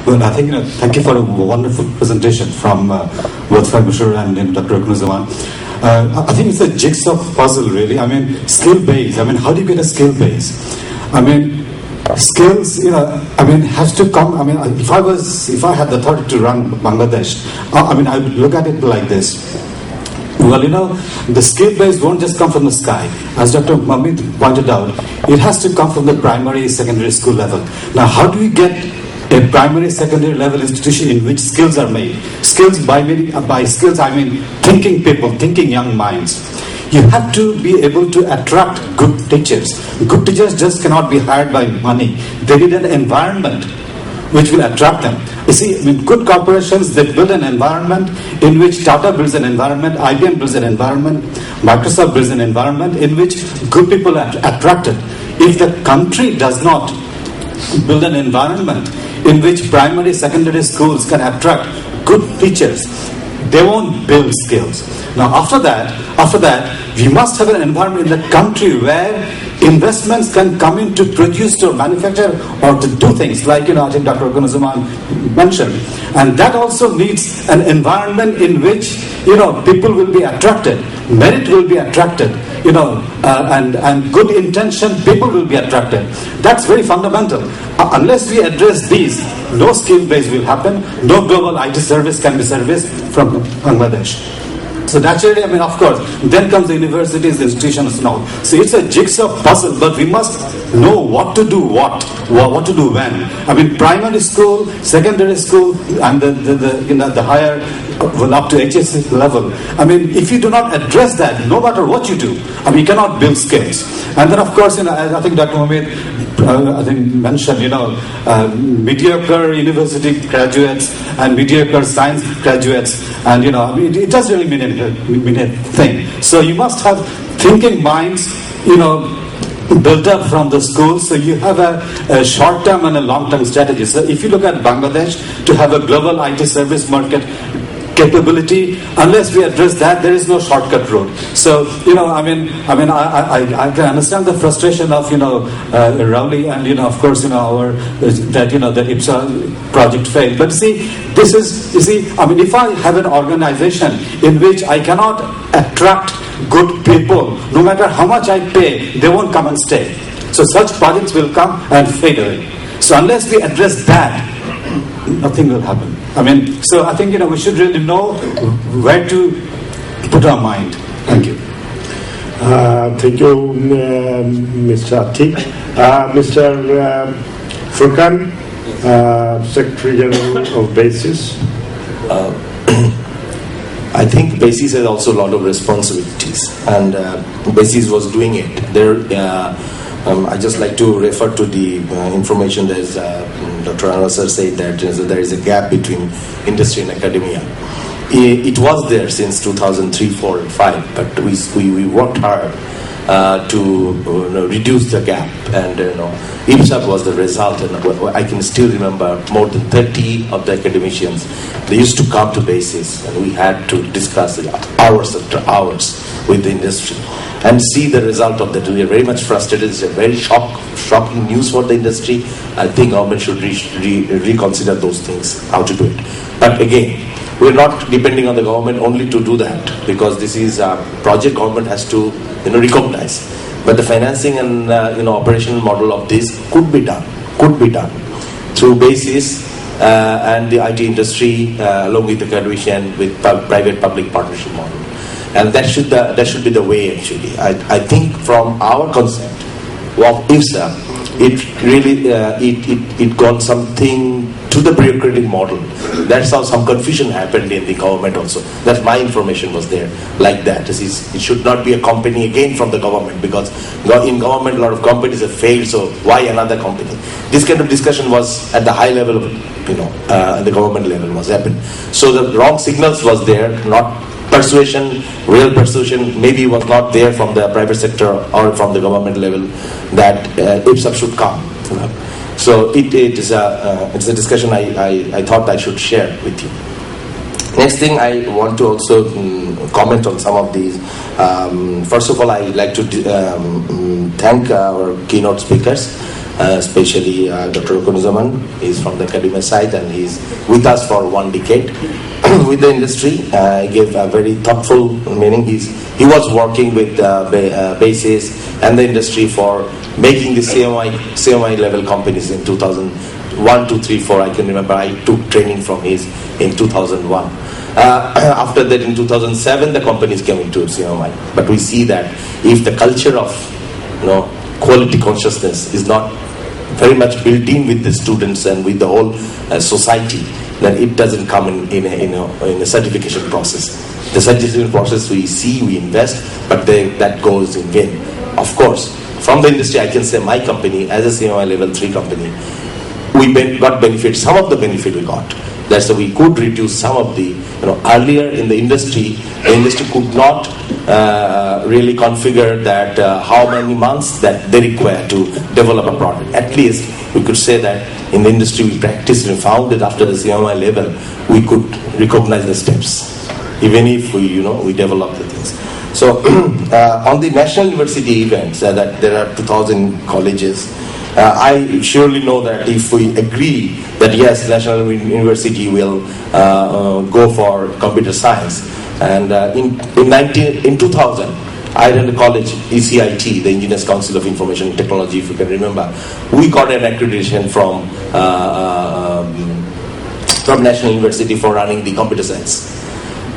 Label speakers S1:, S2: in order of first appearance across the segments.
S1: Well, I think, thank you for a wonderful presentation from both Farmashur and Dr. Okunuzaman. I think it's a jigsaw puzzle, really. I mean, skill base. I mean, how do you get a skill base? I mean, skills, has to come. I mean, if I had the authority to run Bangladesh, I would look at it like this. Well, the skill base won't just come from the sky. As Dr. Mamit pointed out, it has to come from the primary, secondary school level. Now, how do we get a primary, secondary level institution in which skills are made? Skills, by skills, I mean thinking people, thinking young minds. You have to be able to attract good teachers. Good teachers just cannot be hired by money. They need an environment which will attract them. You see, good corporations, they build an environment in which Tata builds an environment, IBM builds an environment, Microsoft builds an environment in which good people are attracted. If the country does not build an environment in which primary, secondary schools can attract good teachers, they won't build skills. Now, after that, we must have an environment in the country where investments can come in to produce or manufacture or to do things like, I think Dr. Okunuzaman mentioned. And that also needs an environment in which, people will be attracted, merit will be attracted, and good intention, people will be attracted. That's very fundamental. Unless we address these, no skill base will happen, no global IT service can be serviced from Bangladesh. So naturally, of course, then comes the universities, institutions and all. So it's a jigsaw puzzle, but we must know what to do, what to do when. Primary school, secondary school, and the higher, up to HSC level. If you do not address that, no matter what you do, you cannot build skills. And then, of course, as I think Dr. Mohammed mentioned, mediocre university graduates and mediocre science graduates, and it does really mean a thing. So you must have thinking minds, built up from the schools, so you have a short-term and a long-term strategy. So if you look at Bangladesh, to have a global IT service market capability, unless we address that, there is no shortcut road. So, I can understand the frustration of, Rowley and, of course, the IPSA project failed. But if I have an organization in which I cannot attract good people, no matter how much I pay, they won't come and stay. So such projects will come and fade away. So unless we address that, nothing will happen. So I think, we should really know where to put our mind. Thank you.
S2: Thank you, Mr. Atik. Mr. Furkan, Secretary General of BICC.
S3: I think BICC has also a lot of responsibilities, and BICC was doing it. I just like to refer to the information that Dr. Anwar said that there is a gap between industry and academia. It was there since 2003, 4, and 5, but we worked hard to reduce the gap, and IPSA was the result. And I can still remember more than 30 of the academicians, they used to come to BICC, and we had to discuss hours after hours with the industry and see the result of that. We are very much frustrated. It's a very shocking news for the industry. I think government should reconsider those things, how to do it. But again, we're not depending on the government only to do that, because this is a project government has to recognize. But the financing and operational model of this could be done through BICC and the IT industry along with the academician with private public partnership model. And that should be the way, actually. I think from our concept of IPSA, it really it got something to the bureaucratic model. That's how some confusion happened in the government also. That my information was there like that. It should not be a company again from the government, because in government a lot of companies have failed, so why another company? This kind of discussion was at the high level of, at the government level was happening. So the wrong signals was there, not persuasion, real persuasion maybe was not there from the private sector or from the government level that IPSA should come. So it's a discussion I thought I should share with you. Next thing, I want to also comment on some of these. First of all, I like to thank our keynote speakers. especially Dr. Okunuzaman. He's from the academia side and he's with us for 1 decade with the industry. He gave a very thoughtful meaning. He was working with BICC and the industry for making the CMI level companies in 2001, 2, 3, 4. I can remember I took training from his in 2001. After that, in 2007, the companies came into CMI. But we see that if the culture of quality consciousness is not very much built in with the students and with the whole society, then it doesn't come in a certification process. The certification process we see, we invest, but that goes in vain. Of course, from the industry, I can say my company, as a CMI level 3 company, we got benefit. Some of the benefit we got. That's why we could reduce some of the, earlier in the industry could not really configure that how many months that they require to develop a product. At least we could say that in the industry we practiced and found that after the CMI level, we could recognize the steps, even if we develop the things. So on the national university events, that there are 2,000 colleges, I surely know that if we agree that yes, National University will go for computer science, and in 2000, I ran a college, ECIT, the Engineers Council of Information and Technology, if you can remember. We got an accreditation from National University for running the computer science.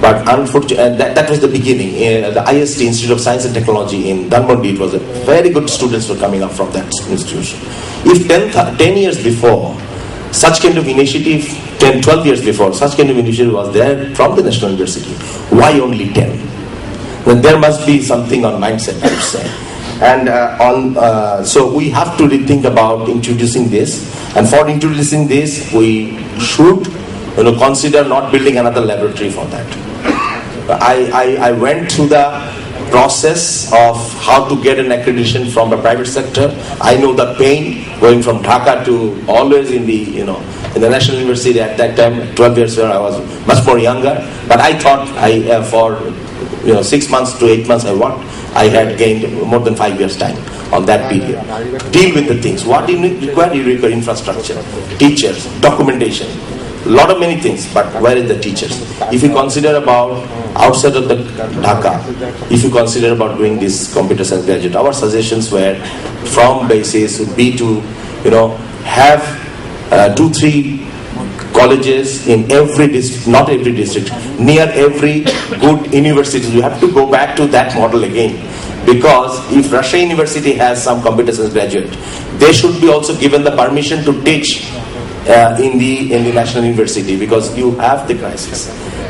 S3: But unfortunately, that was the beginning. The IST, Institute of Science and Technology in Bangabandhu, it was a very good students were coming up from that institution. If 10 years before, such kind of initiative, 10, 12 years before, such kind of initiative was there from the National University, why only 10? Then there must be something on mindset, I would say. And so we have to rethink about introducing this. And for introducing this, we should consider not building another laboratory for that. I went through the process of how to get an accreditation from the private sector. I know the pain going from Dhaka to always in the in the National University at that time, 12 years where I was much more younger. But I thought for 6 months to 8 months I had gained more than 5 years time on that period. Deal with the things. What do you require? You require infrastructure, teachers, documentation. Lot of many things, but where is the teachers? If you consider about outside of the Dhaka, if you consider about doing this computer science graduate, our suggestions were from basis would be to have 2-3 colleges in every district, not every district, near every good university. We have to go back to that model again, because if Russia University has some computer science graduate, they should be also given the permission to teach in the National University, because you have the crisis.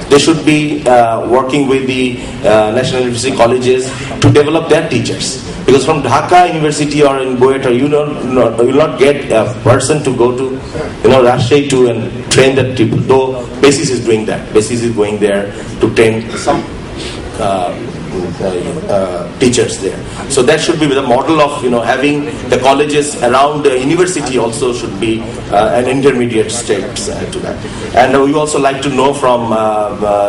S3: They should be working with the National University colleges to develop their teachers. Because from Dhaka University or in Bueta, you will not get a person to go to Rajshahi to and train the people. Though BICC is doing that. BICC is going there to train some teachers there. So that should be the model of having the colleges around the university also should be an intermediate state to that. And we also like to know from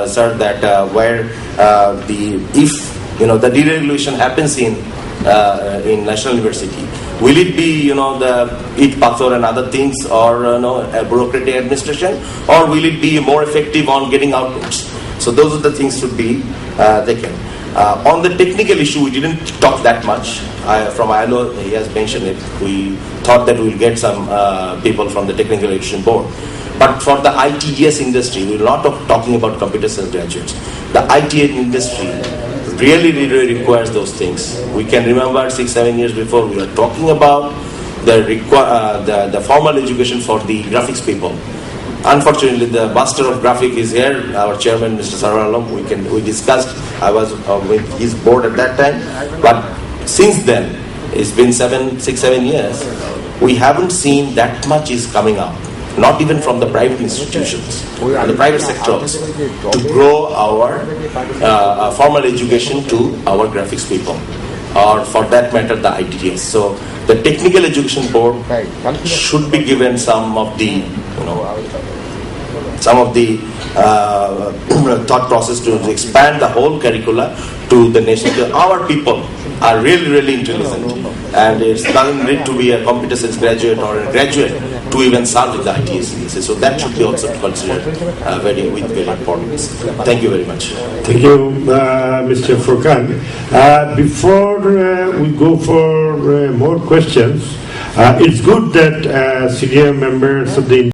S3: sir that where if the deregulation happens in National University, will it be the eat pathor and other things, or a bureaucratic administration, or will it be more effective on getting outputs? So those are the things should be taken. On the technical issue, we didn't talk that much. From ILO, he has mentioned it. We thought that we'll get some people from the Technical Education Board. But for the ITES industry, we're not talking about computer science graduates. The ITES industry really requires those things. We can remember 6-7 years before we were talking about the formal education for the graphics people. Unfortunately, the master of graphic is here, our chairman, Mr. Saravalam. We discussed. I was with his board at that time. But since then, it's been 6-7 years. We haven't seen that much is coming up. Not even from the private institutions, and the private sector also, to grow our formal education to our graphics people, or for that matter, the ITS. So the Technical Education Board should be given some of the thought process to expand the whole curricula to the nation, to our people, are really, really intelligent. And it doesn't need to be a computer science graduate or a graduate to even serve with the ITSC. So that should be also considered very importance. Thank you very much.
S2: Thank you, Mr. Furkan. Before we go for more questions, it's good that senior members of the